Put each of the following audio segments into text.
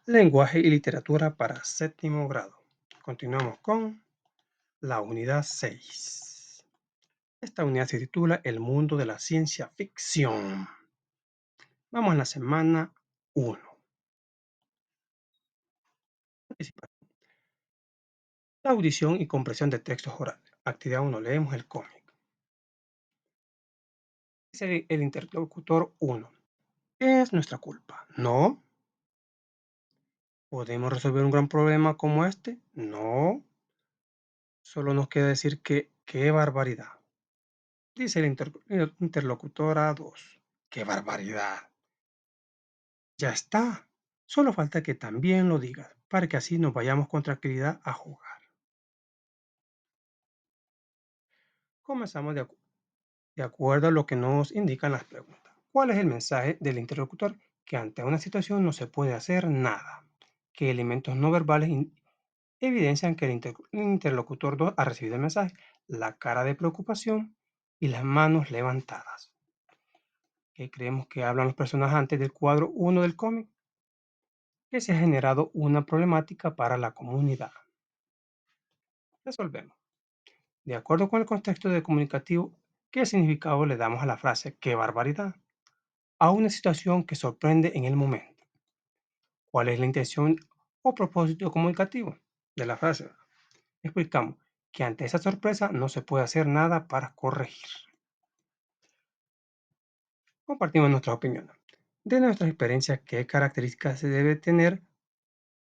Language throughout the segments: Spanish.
Lenguaje y literatura para séptimo grado. Continuamos con la unidad 6. Esta unidad se titula El mundo de la ciencia ficción. Vamos a la semana 1. La audición y comprensión de textos orales. Actividad 1. Leemos el cómic. Dice el interlocutor 1. ¿Es nuestra culpa? No. ¿Podemos resolver un gran problema como este? No. Solo nos queda decir que qué barbaridad. Dice el interlocutora 2. ¡Qué barbaridad! Ya está. Solo falta que también lo digas, para que así nos vayamos con tranquilidad a jugar. Comenzamos de acuerdo a lo que nos indican las preguntas. ¿Cuál es el mensaje del interlocutor? Que ante una situación no se puede hacer nada. ¿Qué elementos no verbales evidencian que el interlocutor 2 ha recibido el mensaje? La cara de preocupación y las manos levantadas. ¿Qué creemos que hablan los personajes antes del cuadro 1 del cómic? Que se ha generado una problemática para la comunidad. Resolvemos. De acuerdo con el contexto de comunicativo, ¿qué significado le damos a la frase ¡qué barbaridad! A una situación que sorprende en el momento. ¿Cuál es la intención o propósito comunicativo de la frase? Explicamos que ante esa sorpresa no se puede hacer nada para corregir. Compartimos nuestras opiniones. De nuestras experiencias, ¿qué características se debe tener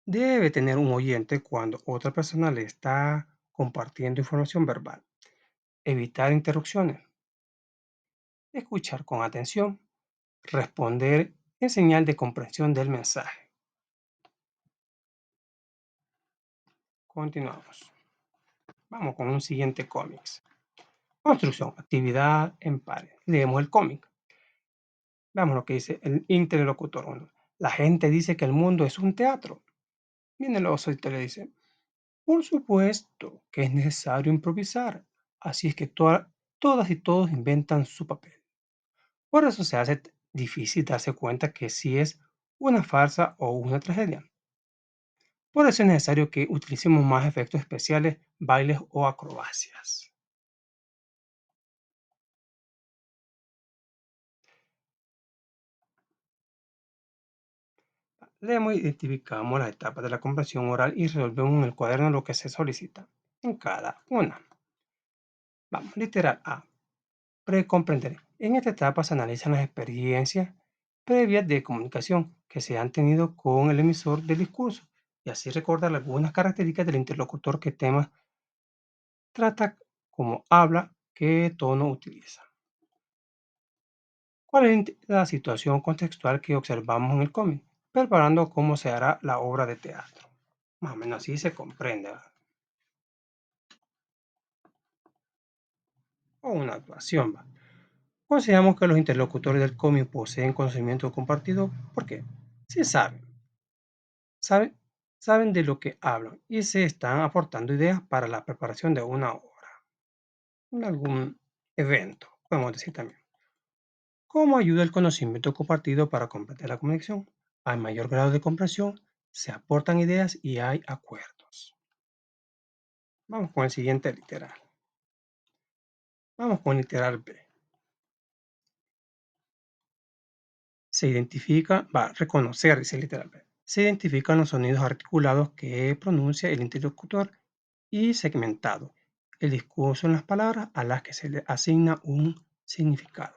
un oyente cuando otra persona le está compartiendo información verbal? Evitar interrupciones, escuchar con atención, responder en señal de comprensión del mensaje. Continuamos. Vamos con un siguiente cómic. Construcción, actividad en pares. Leemos el cómic. Veamos lo que dice el interlocutor 1. La gente dice que el mundo es un teatro. Viene el oso y te le dice, por supuesto que es necesario improvisar. Así es que todas y todos inventan su papel. Por eso se hace difícil darse cuenta que si es una farsa o una tragedia. Por eso es necesario que utilicemos más efectos especiales, bailes o acrobacias. Leemos e identificamos las etapas de la comprensión oral y resolvemos en el cuaderno lo que se solicita en cada una. Vamos, literal A. Precomprender. En esta etapa se analizan las experiencias previas de comunicación que se han tenido con el emisor del discurso y así recordar algunas características del interlocutor, qué temas trata, cómo habla, qué tono utiliza. ¿Cuál es la situación contextual que observamos en el cómic? Preparando cómo se hará la obra de teatro. Más o menos así se comprende, ¿verdad? O una actuación. ¿Va? Consideramos que los interlocutores del cómic poseen conocimiento compartido porque sí saben, saben de lo que hablan y se están aportando ideas para la preparación de una obra, en algún evento, podemos decir también. ¿Cómo ayuda el conocimiento compartido para comprender la conexión? Hay mayor grado de comprensión, se aportan ideas y hay acuerdos. Vamos con el siguiente literal. Vamos con el literal B. Se identifica, va a reconocer, dice el literal B. Se identifican los sonidos articulados que pronuncia el interlocutor y segmentado el discurso en las palabras a las que se le asigna un significado.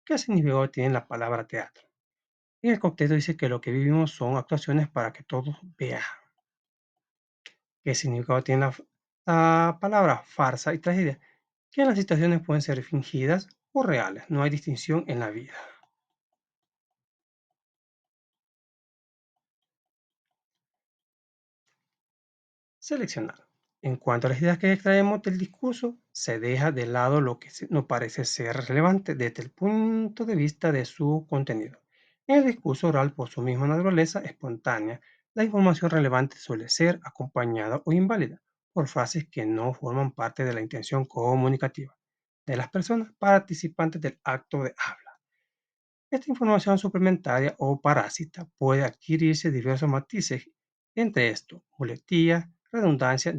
¿Qué significado tiene la palabra teatro? En el contexto dice que lo que vivimos son actuaciones para que todos vean. ¿Qué significado tiene la palabra farsa y tragedia? Que las situaciones pueden ser fingidas o reales, no hay distinción en la vida. Seleccionar. En cuanto a las ideas que extraemos del discurso, se deja de lado lo que no parece ser relevante desde el punto de vista de su contenido. En el discurso oral, por su misma naturaleza espontánea, la información relevante suele ser acompañada o inválida por frases que no forman parte de la intención comunicativa de las personas participantes del acto de habla. Esta información suplementaria o parásita puede adquirirse diversos matices, entre estos, muletillas, redundancias,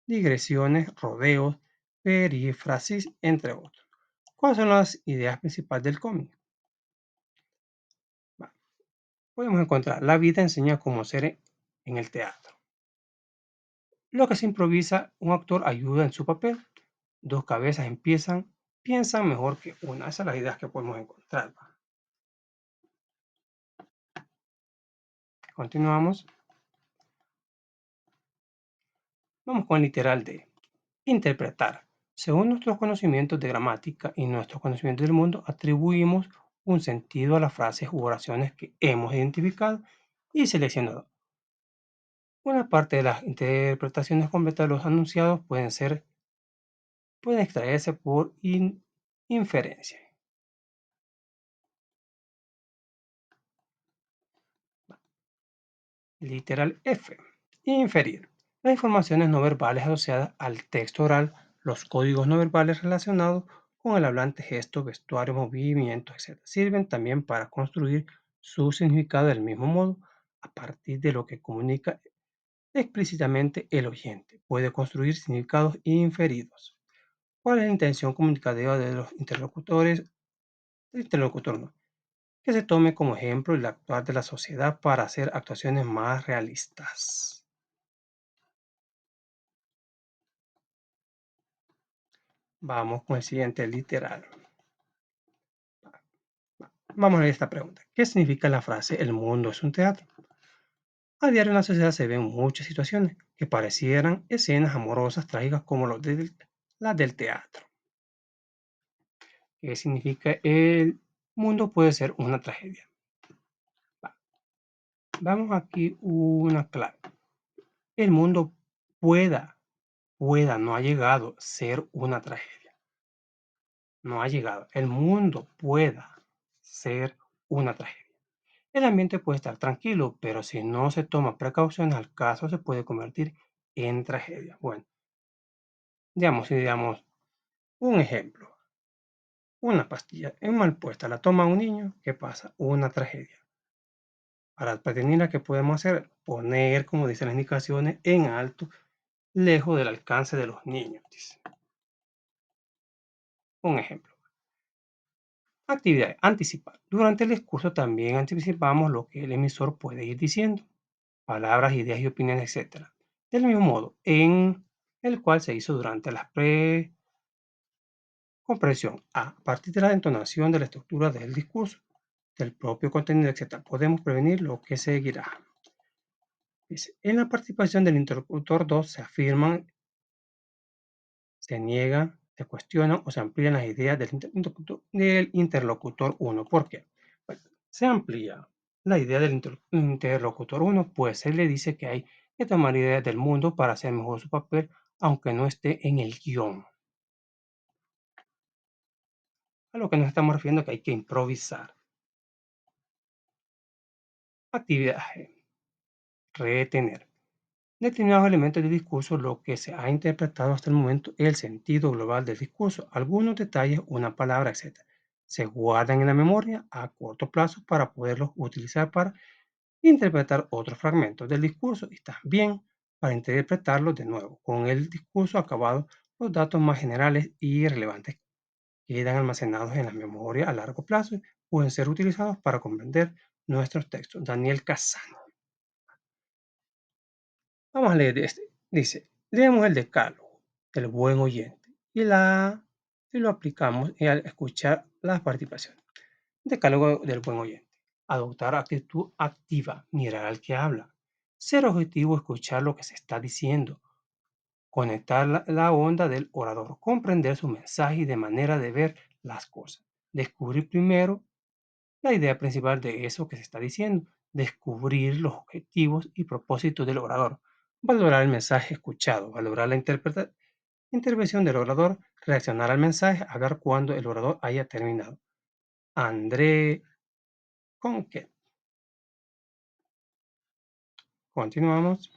digresiones, rodeos, perífrasis, entre otros. ¿Cuáles son las ideas principales del cómic? Va, podemos encontrar, la vida enseña cómo ser en el teatro. Lo que se improvisa, un actor ayuda en su papel. Dos cabezas piensan mejor que una. Esas son las ideas que podemos encontrar. Continuamos. Vamos con el literal de interpretar. Según nuestros conocimientos de gramática y nuestros conocimientos del mundo, atribuimos un sentido a las frases u oraciones que hemos identificado y seleccionado. Una parte de las interpretaciones completas de los anunciados pueden extraerse por inferencia. Literal F. Inferir. Las informaciones no verbales asociadas al texto oral, los códigos no verbales relacionados con el hablante, gesto, vestuario, movimiento, etc. Sirven también para construir su significado del mismo modo a partir de lo que comunica explícitamente el oyente. Puede construir significados inferidos. ¿Cuál es la intención comunicativa de los interlocutores? El interlocutor no. Que se tome como ejemplo el actuar de la sociedad para hacer actuaciones más realistas. Vamos con el siguiente literal. Vamos a ver esta pregunta. ¿Qué significa la frase el mundo es un teatro? A diario en la sociedad se ven muchas situaciones que parecieran escenas amorosas trágicas como las del teatro. ¿Qué significa el mundo puede ser una tragedia? Vamos aquí una clave. El mundo no ha llegado a ser una tragedia. No ha llegado. El mundo pueda ser una tragedia. El ambiente puede estar tranquilo, pero si no se toma precauciones, al caso se puede convertir en tragedia. Bueno, digamos un ejemplo. Una pastilla en mal puesta la toma un niño, ¿qué pasa? Una tragedia. Para prevenirla, ¿qué podemos hacer? Poner, como dicen las indicaciones, en alto, lejos del alcance de los niños. Dice. Un ejemplo. Actividad. Anticipar. Durante el discurso también anticipamos lo que el emisor puede ir diciendo. Palabras, ideas y opiniones, etcétera. Del mismo modo, en el cual se hizo durante la comprensión a partir de la entonación de la estructura del discurso, del propio contenido, etcétera. Podemos prevenir lo que seguirá. Dice, en la participación del interlocutor 2 se afirman, se niegan, se cuestionan o se amplían las ideas del interlocutor 1. ¿Por qué? Bueno, se amplía la idea del interlocutor 1, pues se le dice que hay que tomar ideas del mundo para hacer mejor su papel, aunque no esté en el guión. A lo que nos estamos refiriendo que hay que improvisar. Actividad G. Retener. Determinados elementos del discurso, lo que se ha interpretado hasta el momento, el sentido global del discurso, algunos detalles, una palabra, etc. Se guardan en la memoria a corto plazo para poderlos utilizar para interpretar otros fragmentos del discurso y también para interpretarlos de nuevo. Con el discurso acabado, los datos más generales y relevantes quedan almacenados en la memoria a largo plazo y pueden ser utilizados para comprender nuestros textos. Daniel Casano. Vamos a leer este. Dice, leemos el decálogo del buen oyente y lo aplicamos al escuchar las participaciones. Decálogo del buen oyente. Adoptar actitud activa, mirar al que habla. Ser objetivo, escuchar lo que se está diciendo. Conectar la onda del orador, comprender su mensaje y de manera de ver las cosas. Descubrir primero la idea principal de eso que se está diciendo, descubrir los objetivos y propósitos del orador, valorar el mensaje escuchado, valorar la intervención del orador, reaccionar al mensaje, hablar cuando el orador haya terminado. André Conquet. Continuamos.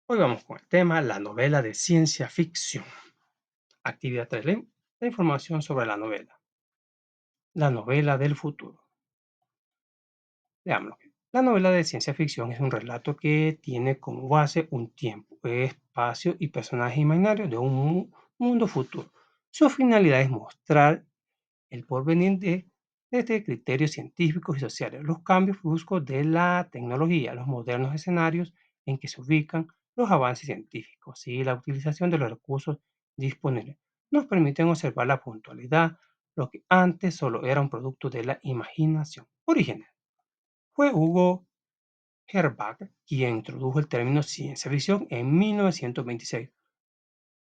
Hoy vamos con el tema, la novela de ciencia ficción. Actividad 3. La información sobre la novela. La novela del futuro. Veámoslo. La novela de ciencia ficción es un relato que tiene como base un tiempo, espacio y personajes imaginarios de un mundo futuro. Su finalidad es mostrar el porvenir desde criterios científicos y sociales, los cambios bruscos de la tecnología, los modernos escenarios en que se ubican los avances científicos y la utilización de los recursos disponibles. Nos permiten observar la puntualidad, lo que antes solo era un producto de la imaginación original. Fue Hugo Herbach quien introdujo el término ciencia ficción en 1926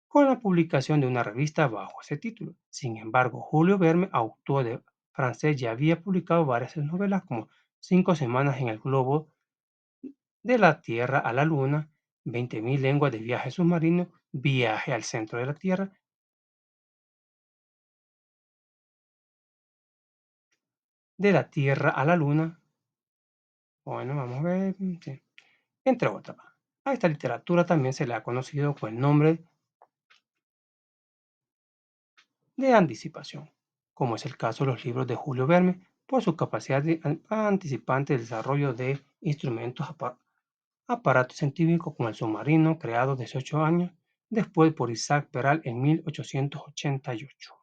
con la publicación de una revista bajo ese título. Sin embargo, Julio Verne, autor de francés, ya había publicado varias novelas como Cinco semanas en el globo de la Tierra a la Luna, 20.000 lenguas de viaje submarino, Viaje al centro de la Tierra a la Luna. Bueno, vamos a ver, sí, entre otras. A esta literatura también se le ha conocido con el nombre de anticipación, como es el caso de los libros de Julio Verne, por su capacidad de anticipante del desarrollo de instrumentos aparatos científicos como el submarino, creado 18 años después por Isaac Peral en 1888.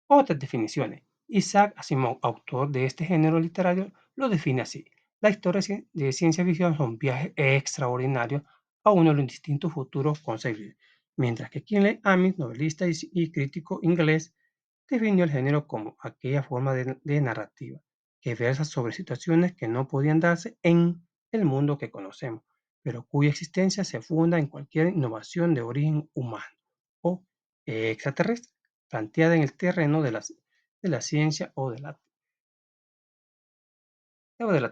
Otras definiciones. Isaac Asimov, autor de este género literario, lo define así. La historia de ciencia ficción es un viaje extraordinario a uno de los distintos futuros concebibles, mientras que Kingsley Amis, novelista y crítico inglés, definió el género como aquella forma de narrativa que versa sobre situaciones que no podían darse en el mundo que conocemos, pero cuya existencia se funda en cualquier innovación de origen humano o extraterrestre planteada en el terreno de la ciencia o de la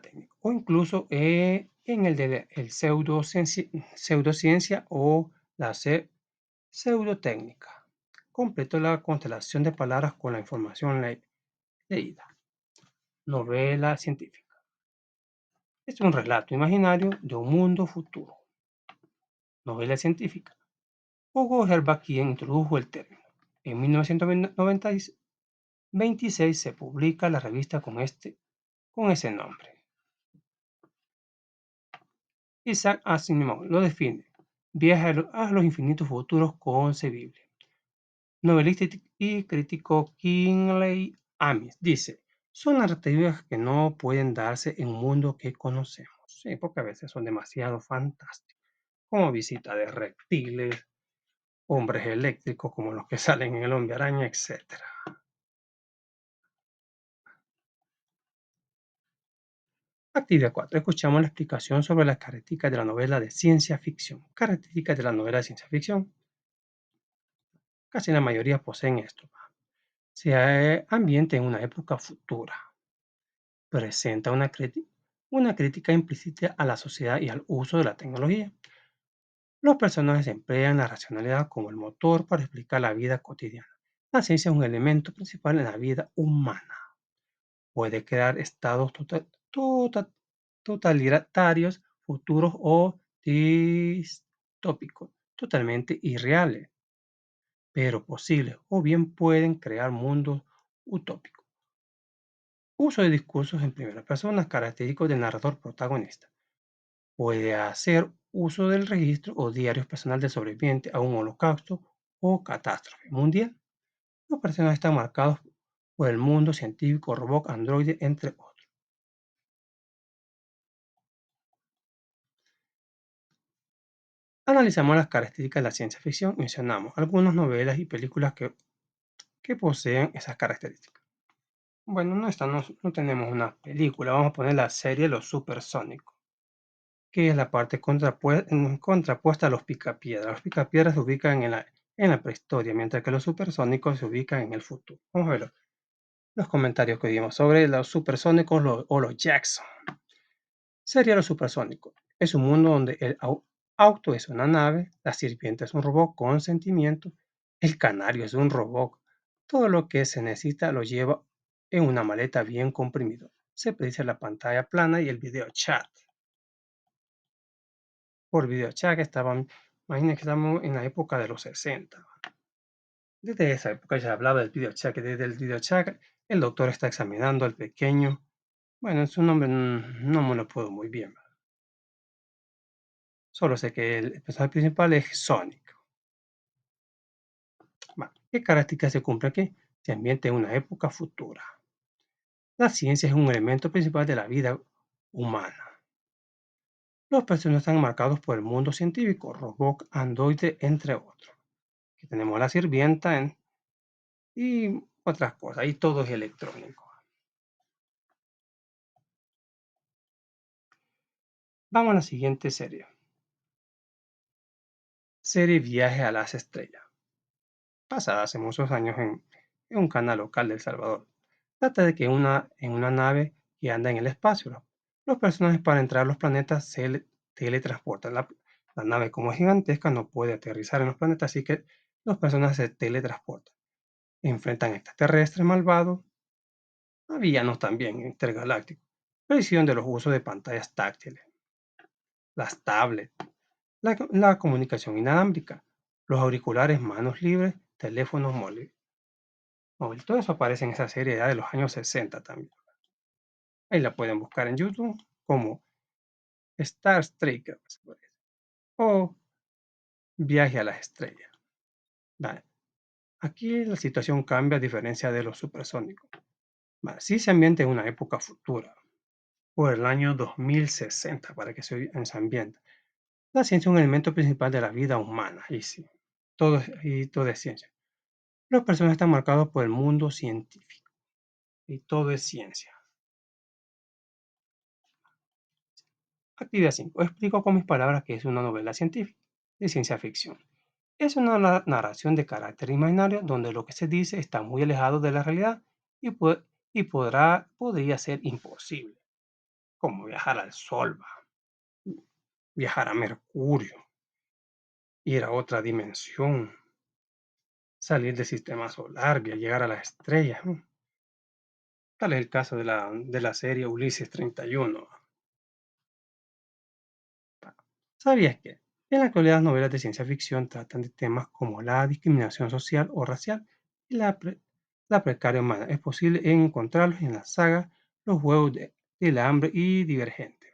técnica, o incluso en el de el pseudociencia o la pseudotécnica. Completo la constelación de palabras con la información leída. Novela científica. Es un relato imaginario de un mundo futuro. Novela científica. Hugo Herbach quien introdujo el término. En 1926 se publica la revista con ese nombre. Isaac Asimov lo define. Viaja a los infinitos futuros concebibles. Novelista y crítico Kingsley Amis dice, son narrativas que no pueden darse en un mundo que conocemos. Sí, porque a veces son demasiado fantásticas, como visita de reptiles, hombres eléctricos como los que salen en El Hombre Araña, etc. Actividad 4. Escuchamos la explicación sobre las características de la novela de ciencia ficción. Características de la novela de ciencia ficción. Casi la mayoría poseen esto. Se ambienta en una época futura. Presenta una crítica implícita a la sociedad y al uso de la tecnología. Los personajes emplean la racionalidad como el motor para explicar la vida cotidiana. La ciencia es un elemento principal en la vida humana. Puede crear estados totalitarios, futuros o distópicos, totalmente irreales, pero posibles, o bien pueden crear mundos utópicos. Uso de discursos en primera persona, característicos del narrador protagonista. Puede hacer uso del registro o diarios personal del sobreviviente a un holocausto o catástrofe mundial. Los personajes están marcados por el mundo científico, robot, androide, entre otros. Analizamos las características de la ciencia ficción y mencionamos algunas novelas y películas que poseen esas características. Bueno, no tenemos una película, vamos a poner la serie Los Supersónicos, que es la parte contrapuesta a los Picapiedras. Los Picapiedras se ubican en la prehistoria, mientras que los supersónicos se ubican en el futuro. Vamos a ver los comentarios que dimos sobre los supersónicos o los Jackson. Sería lo supersónico. Es un mundo donde el auto es una nave, la sirvienta es un robot con sentimiento, el canario es un robot. Todo lo que se necesita lo lleva en una maleta bien comprimido. Se predice la pantalla plana y el video chat. Por video chat imaginen que estamos en la época de los 60. Desde esa época ya hablaba del videochat, que desde el videochat el doctor está examinando al pequeño. Bueno, su nombre no me lo puedo muy bien. Solo sé que el personaje principal es Sonic. Va, ¿qué características se cumple aquí? Se ambienta en una época futura. La ciencia es un elemento principal de la vida humana. Los personajes están marcados por el mundo científico, robot, androide, entre otros. Que tenemos la sirvienta y otras cosas, y todo es electrónico. Vamos a la siguiente serie. Serie Viaje a las Estrellas, pasada hace muchos años en un canal local de El Salvador. Trata de que en una nave que anda en el espacio, los personajes para entrar a los planetas teletransportan. La nave, como es gigantesca, no puede aterrizar en los planetas, así que los personajes se teletransportan. Enfrentan extraterrestres malvados, a villanos también intergalácticos. Previsión de los usos de pantallas táctiles, las tablets, la comunicación inalámbrica, los auriculares, manos libres, teléfonos móviles. Todo eso aparece en esa serie ya de los años 60 también. Ahí la pueden buscar en YouTube como Star Trek o Viaje a las Estrellas. Vale. Aquí la situación cambia a diferencia de los supersónicos. Vale. Sí se ambienta en una época futura, por el año 2060, para que se ambiente. La ciencia es un elemento principal de la vida humana, y sí, todo es ciencia. Los personajes están marcados por el mundo científico, y todo es ciencia. Actividad 5. Explico con mis palabras qué es una novela científica de ciencia ficción. Es una narración de carácter imaginario donde lo que se dice está muy alejado de la realidad y, podría ser imposible, como viajar al Sol, viajar a Mercurio, ir a otra dimensión, salir del sistema solar, llegar a las estrellas. Tal es el caso de la serie Ulises 31. ¿Sabías que en la actualidad las novelas de ciencia ficción tratan de temas como la discriminación social o racial y la precaria humana? Es posible encontrarlos en la saga Los Juegos del Hambre y Divergente.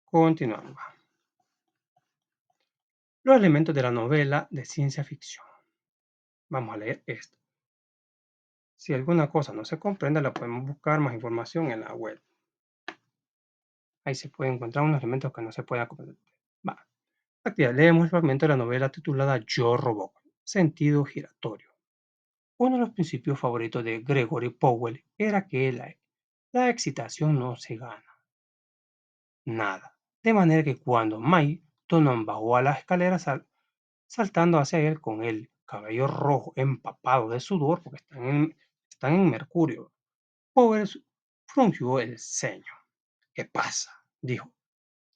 Continuamos. Los elementos de la novela de ciencia ficción. Vamos a leer esto. Si alguna cosa no se comprende, la podemos buscar más información en la web. Ahí se puede encontrar unos elementos que no se puedan comprender. Va. Actividad. Leemos el fragmento de la novela titulada Yo Robot, sentido giratorio. Uno de los principios favoritos de Gregory Powell era que la excitación no se gana nada. De manera que cuando Mike Tonon bajó a la escalera saltando hacia él con el cabello rojo empapado de sudor, porque están en Mercurio, Powell frunció el ceño. ¿Qué pasa? Dijo.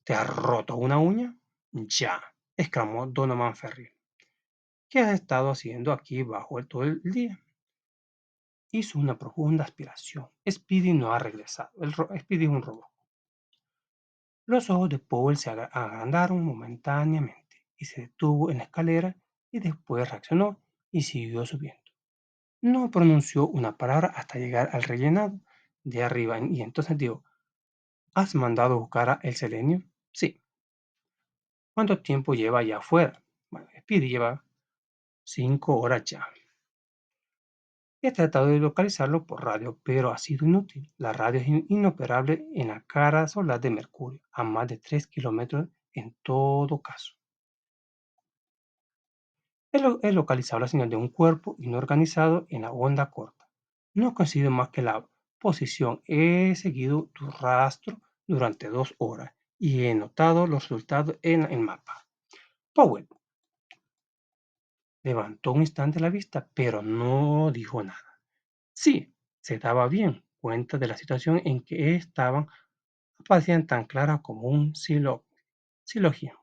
¿Te has roto una uña? Ya, exclamó Donovan Ferry. ¿Qué has estado haciendo aquí bajo todo el día? Hizo una profunda aspiración. Speedy no ha regresado. Speedy es un robot. Los ojos de Powell se agrandaron momentáneamente y se detuvo en la escalera y después reaccionó y siguió subiendo. No pronunció una palabra hasta llegar al rellenado de arriba y entonces dijo, ¿has mandado a buscar el selenio? Sí. ¿Cuánto tiempo lleva ya afuera? Bueno, Speedy lleva 5 horas ya. He tratado de localizarlo por radio, pero ha sido inútil. La radio es inoperable en la cara solar de Mercurio, a más de 3 kilómetros en todo caso. He localizado la señal de un cuerpo inorganizado en la onda corta. No consigo más que la posición. He seguido tu rastro durante 2 horas y he notado los resultados en el mapa. Powell levantó un instante la vista, pero no dijo nada. Sí, se daba bien cuenta de la situación en que estaban, parecían tan claras como un silogismo.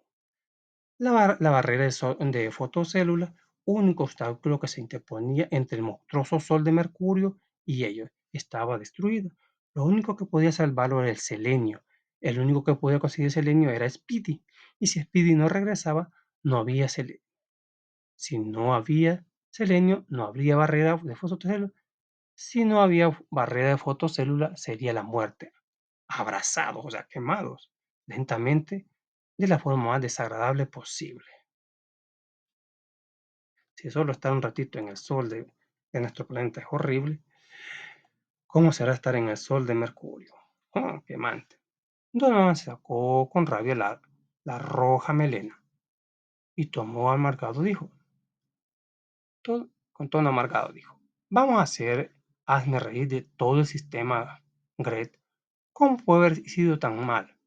La barrera de fotocélulas, único obstáculo que se interponía entre el monstruoso sol de Mercurio y ellos, estaba destruida. Lo único que podía salvarlo era el selenio. El único que podía conseguir selenio era Speedy. Y si Speedy no regresaba, no había selenio. Si no había selenio, no habría barrera de fotocélula. Si no había barrera de fotocélula, sería la muerte. Abrazados, o sea, quemados lentamente de la forma más desagradable posible. Si solo estar un ratito en el sol de nuestro planeta es horrible, ¿cómo será estar en el sol de Mercurio? Oh, quemante. Donovan sacó con rabia la roja melena y tomó amargado, dijo, con tono amargado, dijo, vamos a hacer, hazme reír de todo el sistema, Gret. ¿Cómo puede haber sido tan mal,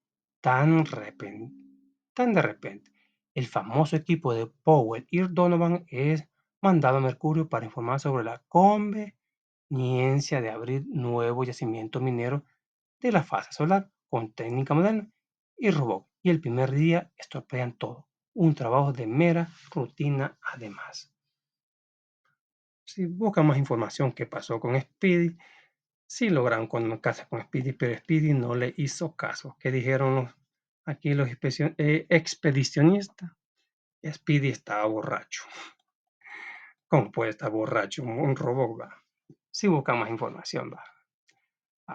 tan de repente? El famoso equipo de Powell y Donovan es mandado a Mercurio para informar sobre la conveniencia de abrir nuevo yacimiento minero de la fase solar con técnica moderna y robot. Y el primer día estropean todo. Un trabajo de mera rutina además. Si buscan más información qué pasó con Speedy, sí lograron comunicarse con Speedy, pero Speedy no le hizo caso. ¿Qué dijeron aquí los expedicionistas? Speedy estaba borracho. ¿Cómo puede estar borracho un robot? Va? Si buscan más información, va.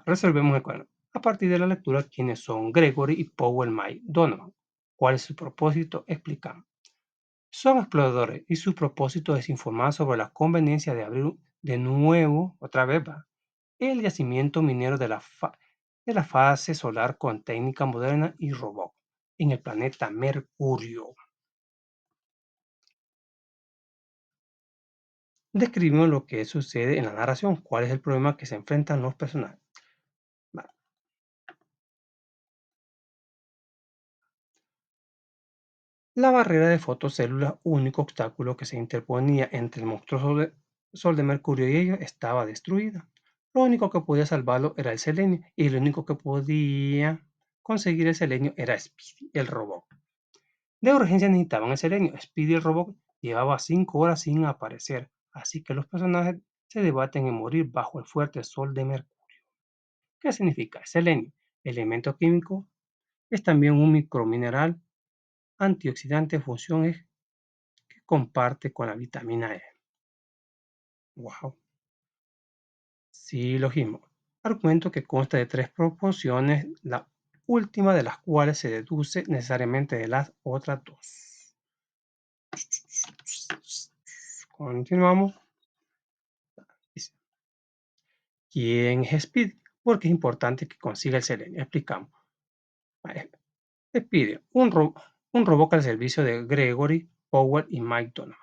Resolvemos el cuadro. A partir de la lectura, quiénes son Gregory y Powell May Donovan. ¿Cuál es su propósito? Explicamos. Son exploradores y su propósito es informar sobre la conveniencia de abrir de nuevo, otra vez va, el yacimiento minero de la fase solar con técnica moderna y robot en el planeta Mercurio. Describimos lo que sucede en la narración, cuál es el problema que se enfrentan los personajes. Va. La barrera de fotocélulas, único obstáculo que se interponía entre el monstruoso Sol de Mercurio y ellos, estaba destruida. Lo único que podía salvarlo era el selenio, y el único que podía conseguir el selenio era Speedy, el robot. De urgencia necesitaban el selenio. Speedy, el robot, llevaba 5 horas sin aparecer, así que los personajes se debaten en morir bajo el fuerte Sol de Mercurio. ¿Qué significa? Selenio, elemento químico, es también un micromineral antioxidante, función es que comparte con la vitamina E. Wow. Silogismo. Argumento que consta de 3 proporciones, la última de las cuales se deduce necesariamente de las otras 2. Continuamos. Dice, ¿quién es Speedy? Porque es importante que consiga el selenio. Explicamos. Speedy, un robot al servicio de Gregory, Powell y Mike Donovan.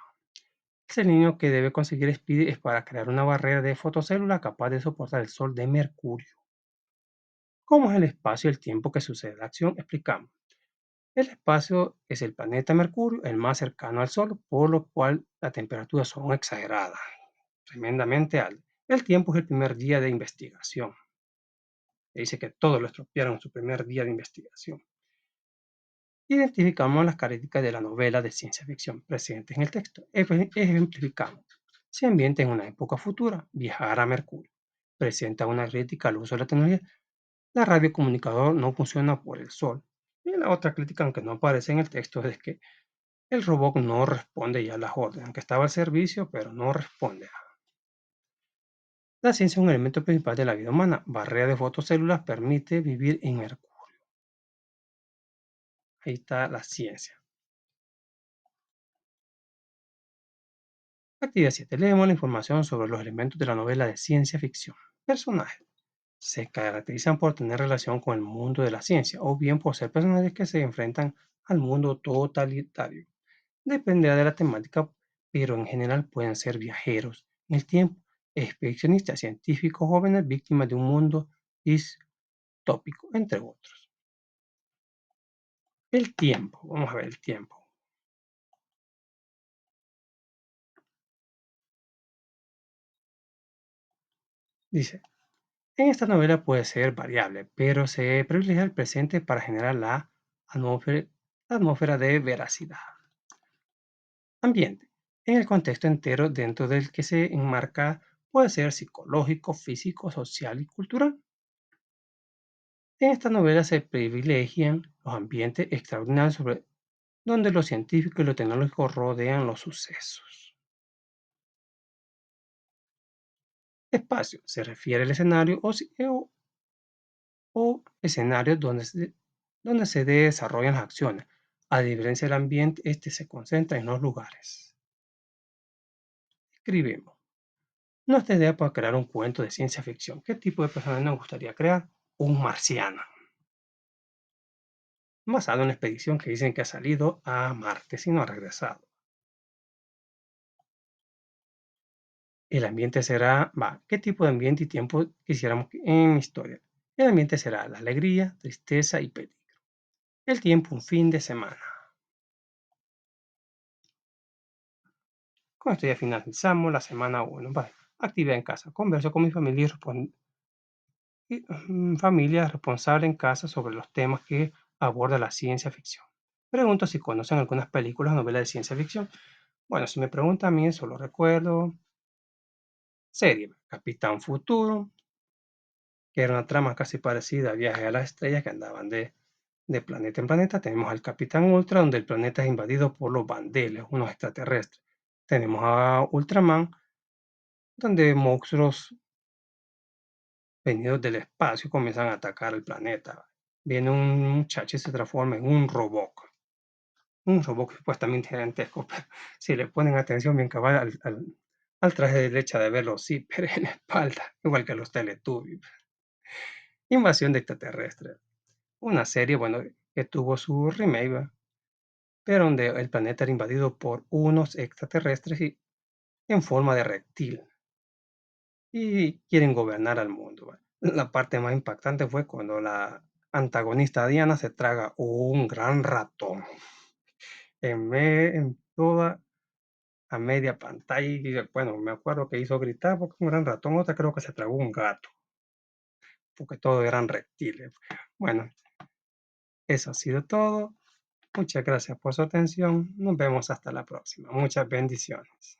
El selenio que debe conseguir Speedy es para crear una barrera de fotocélula capaz de soportar el sol de Mercurio. ¿Cómo es el espacio y el tiempo que sucede la acción? Explicamos. El espacio es el planeta Mercurio, el más cercano al Sol, por lo cual las temperaturas son exageradas, tremendamente altas. El tiempo es el primer día de investigación. Dice que todos lo estropearon en su primer día de investigación. Identificamos las características de la novela de ciencia ficción presentes en el texto. Ejemplificamos. Se ambienta en una época futura, viajar a Mercurio. Presenta una crítica al uso de la tecnología. La radiocomunicador no funciona por el sol. Y la otra crítica, aunque no aparece en el texto, es que el robot no responde ya a las órdenes, aunque estaba al servicio, pero no responde. La ciencia es un elemento principal de la vida humana. Barrera de fotocélulas permite vivir en Mercurio. Ahí está la ciencia. Actividad 7. Leemos la información sobre los elementos de la novela de ciencia ficción. Personajes. Se caracterizan por tener relación con el mundo de la ciencia o bien por ser personajes que se enfrentan al mundo totalitario. Dependerá de la temática, pero en general pueden ser viajeros en el tiempo, expedicionistas, científicos jóvenes, víctimas de un mundo distópico, entre otros. El tiempo, vamos a ver el tiempo. Dice, en esta novela puede ser variable, pero se privilegia el presente para generar la atmósfera de veracidad. Ambiente. En el contexto entero dentro del que se enmarca puede ser psicológico, físico, social y cultural. En esta novela se privilegian los ambientes extraordinarios donde los científicos y lo tecnológico rodean los sucesos. Espacio se refiere al escenario o escenarios donde se desarrollan las acciones. A diferencia del ambiente, este se concentra en los lugares. Escribimos. Nuestra idea para crear un cuento de ciencia ficción. ¿Qué tipo de personaje nos gustaría crear? Un marciano, basado en una expedición que dicen que ha salido a Marte y no ha regresado. El ambiente será, ¿qué tipo de ambiente y tiempo quisiéramos en mi historia? El ambiente será la alegría, tristeza y peligro. El tiempo, un fin de semana. Con esto ya finalizamos la semana 1. Vale. Actividad en casa. Converso con mi familia familia responsable en casa sobre los temas que aborda la ciencia ficción. Pregunto si conocen algunas películas o novelas de ciencia ficción. Bueno, si me preguntan a mí, solo recuerdo serie Capitán Futuro, que era una trama casi parecida a Viaje a las Estrellas, que andaban de planeta en planeta. Tenemos al Capitán Ultra, donde el planeta es invadido por los Vandeles, unos extraterrestres. Tenemos a Ultraman, donde monstruos venidos del espacio comienzan a atacar el planeta. Viene un muchacho y se transforma en un robot supuestamente gigantesco, pero si le ponen atención bien cabal al traje de derecha de ver los zíperes en la espalda, igual que los Teletubbies. Invasión de extraterrestres. Una serie, bueno, que tuvo su remake, ¿va? Pero donde el planeta era invadido por unos extraterrestres en forma de reptil y quieren gobernar al mundo, ¿va? La parte más impactante fue cuando la antagonista Diana se traga un gran ratón en toda a media pantalla y bueno, me acuerdo que hizo gritar porque un gran ratón, otra creo que se tragó un gato, porque todos eran reptiles. Bueno, eso ha sido todo. Muchas gracias por su atención. Nos vemos hasta la próxima. Muchas bendiciones.